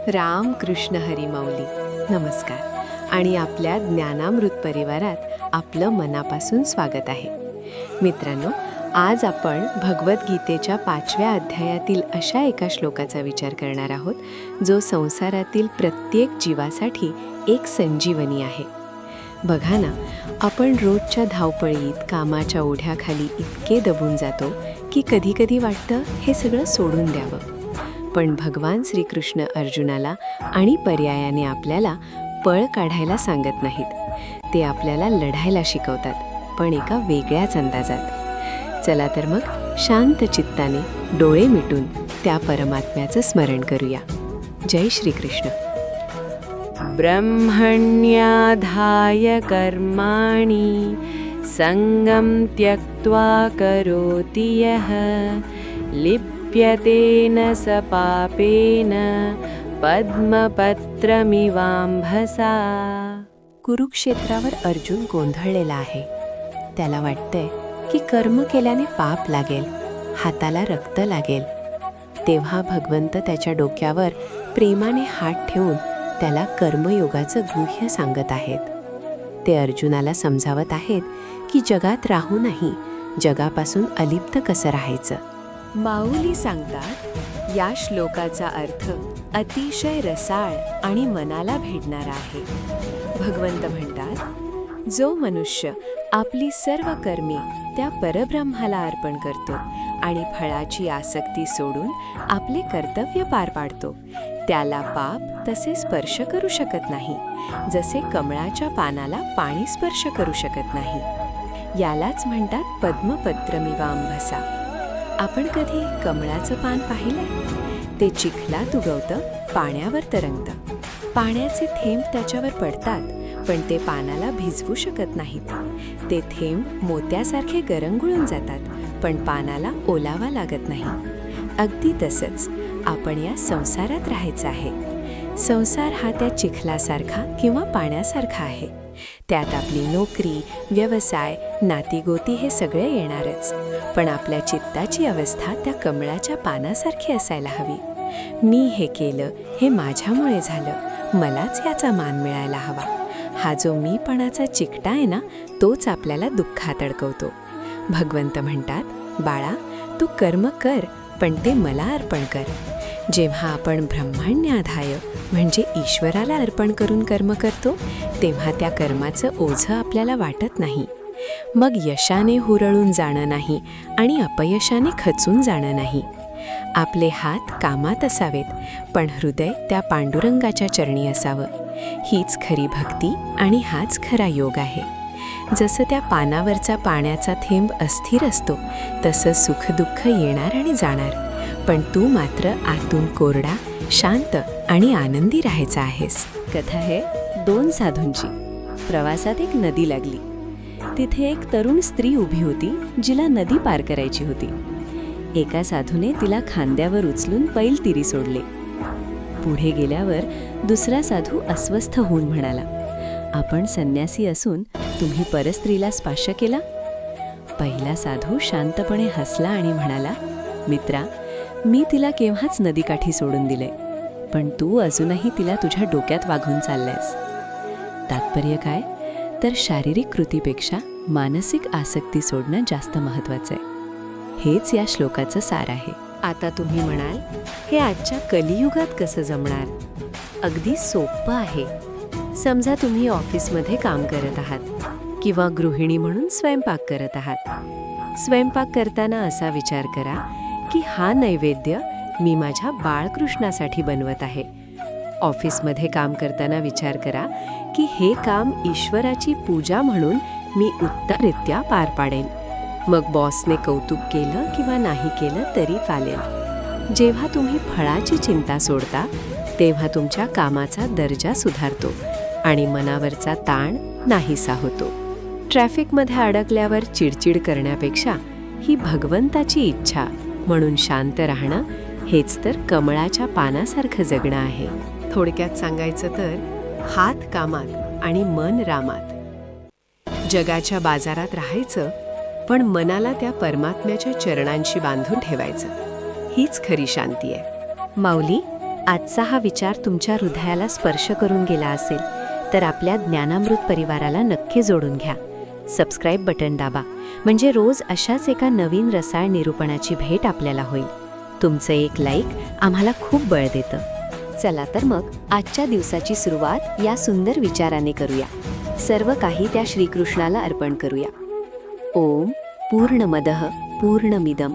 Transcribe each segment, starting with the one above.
राम कृष्ण हरी माऊली नमस्कार आणि आपल्या ज्ञानामृत परिवारात आपलं मनापासून स्वागत आहे. मित्रांनो, आज आपण भगवद्गीतेच्या 5व्या अध्यायातील अशा एका श्लोकाचा विचार करणार आहोत, जो संसारातील प्रत्येक जीवासाठी एक संजीवनी आहे. बघा ना, आपण रोजच्या धावपळीत कामाच्या ओढ्याखाली इतके दबून जातो की कधीकधी वाटतं हे सगळं सोडून द्यावं. पण भगवान श्रीकृष्ण अर्जुनाला आणि पर्यायाने आपल्याला पळ काढायला सांगत नाहीत. ते आपल्याला लढायला शिकवतात, पण एका वेगळ्याच अंदाजात. चला तर मग शांत चित्ताने डोळे मिटून त्या परमात्म्याचं स्मरण करूया. जय श्रीकृष्ण. ब्रह्मण्याधाय कर्माणि संगम त्यक्त्वा करोति यः लिप्यतेन स पापेन पद्मपत्रमिवांभसा. कुरुक्षेत्रावर अर्जुन गोंधळलेला आहे. त्याला वाटतंय की कर्म केल्याने पाप लागेल, हाताला रक्त लागेल. तेव्हा भगवंत त्याच्या डोक्यावर प्रेमाने हात ठेवून त्याला कर्मयोगाचं गुह्य सांगत आहेत. ते अर्जुनाला समजावत आहेत की जगात राहूनही जगापासून अलिप्त कसं राहायचं. माऊली सांगतात, या श्लोकाचा अर्थ अतिशय रसाळ आणि मनाला भेटणारा आहे. भगवंत म्हणतात, जो मनुष्य आपली सर्व कर्मे त्या परब्रह्माला अर्पण करतो आणि फळाची आसक्ती सोडून आपले कर्तव्य पार पाडतो, त्याला पाप तसे स्पर्श करू शकत नाही, जसे कमळाच्या पानाला पाणी स्पर्श करू शकत नाही. यालाच म्हणतात पद्मपत्रमिवांभसा. आपण कधी कमळाचं पान पाहिलंय? ते चिखलात उगवतं, पाण्यावर तरंगतं. पाण्याचे थेंब त्याच्यावर पडतात, पण ते पानाला भिजवू शकत नाहीत. ते थेंब मोत्यासारखे गरंगुळून जातात, पण पानाला ओलावा लागत नाही. अगदी तसंच आपण या संसारात राहायचं आहे. संसार हा त्या चिखलासारखा किंवा पाण्यासारखा आहे. त्यात आपली नोकरी, व्यवसाय, नातीगोती हे सगळे येणारच. पण आपल्या चित्ताची अवस्था त्या कमळाच्या पानासारखी असायला हवी. मी हे केलं, हे माझ्यामुळे झालं, मलाच याचा मान मिळायला हवा. हा जो मीपणाचा चिकटा आहे ना, तोच आपल्याला दुःखात अडकवतो. भगवंत म्हणतात, बाळा, तू कर्म कर, पण ते मला अर्पण कर. जेव्हा आपण ब्रह्मण्याधाय म्हणजे ईश्वराला अर्पण करून कर्म करतो, तेव्हा त्या कर्माचं ओझं आपल्याला वाटत नाही. मग यशाने हुरळून जाणं नाही आणि अपयशाने खचून जाणं नाही. आपले हात कामात असावेत, पण हृदय त्या पांडुरंगाच्या चरणी असावं. हीच खरी भक्ती आणि हाच खरा योग आहे. जसं त्या पानावरचा पाण्याचा थेंब अस्थिर असतो, तसं सुखदुःख येणार आणि जाणार, पण तू मात्र आतून कोरडा, शांत आणि आनंदी राहायचा आहेस. कथा आहे 2 साधूंची. प्रवासात एक नदी लागली. तिथे एक तरुण स्त्री उभी होती, जिला नदी पार करायची होती. एका साधूने तिला खांद्यावर उचलून पैलतीरी सोडले. पुढे गेल्यावर दुसरा साधू अस्वस्थ होऊन म्हणाला, आपण संन्यासी असून तुम्ही परस्त्रीला स्पर्श केला? पहिला साधू शांतपणे हसला आणि म्हणाला, मित्रा, मी तिला केव्हाच नदीकाठी सोडून दिले, पण तू अजूनही तिला तुझ्या डोक्यात वाघून चाललायस. तात्पर्य काय? तर शारीरिक कृतीपेक्षा मानसिक आसक्ती सोडणं जास्त महत्त्वाचं आहे. हेच या श्लोकाचं सार आहे. आता तुम्ही म्हणाल, हे आजच्या कलियुगात कसं जमणार? अगदी सोपं आहे. समजा तुम्ही ऑफिसमध्ये काम करत आहात किंवा गृहिणी म्हणून स्वयंपाक करत आहात. स्वयंपाक करताना असा विचार करा की हा नैवेद्य मी माझ्या बाळकृष्णासाठी बनवत आहे. ऑफिसमध्ये काम करताना विचार करा की हे काम ईश्वराची पूजा म्हणून मी उत्तमरित्या पार पाडेन. मग बॉसने कौतुक केलं किंवा नाही केलं तरी चालेल. जेव्हा तुम्ही फळाची चिंता सोडता, तेव्हा तुमच्या कामाचा दर्जा सुधारतो आणि मनावरचा ताण नाहीसा होतो. ट्रॅफिकमध्ये अडकल्यावर चिडचिड करण्यापेक्षा ही भगवंताची इच्छा म्हणून शांत राहणं, हेच तर कमळाच्या पानासारखं जगणं आहे. थोडक्यात सांगायचं तर, हात कामात आणि मन रामात. जगाच्या बाजारात राहायचं, पण मनाला त्या परमात्म्याच्या चरणांशी बांधून ठेवायचं. हीच खरी शांती आहे. माऊली, आजचा हा विचार तुमच्या हृदयाला स्पर्श करून गेला असेल तर आपल्या ज्ञानामृत परिवाराला नक्की जोडून घ्या. सबस्क्राईब बटन दाबा, म्हणजे रोज अशाच एका नवीन रसाळ निरूपणाची भेट आपल्याला होईल. तुमचं एक लाईक आम्हाला खूप बळ देतं. चला तर मग आजच्या दिवसाची सुरुवात या सुंदर विचाराने करूया. सर्व काही त्या श्रीकृष्णाला अर्पण करूया. ओम पूर्णमदः पूर्णमिदं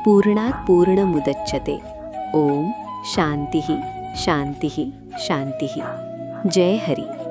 पूर्णात् पूर्णमुदच्यते. ओम शांतिः शांतिः शांतिः. जय हरी.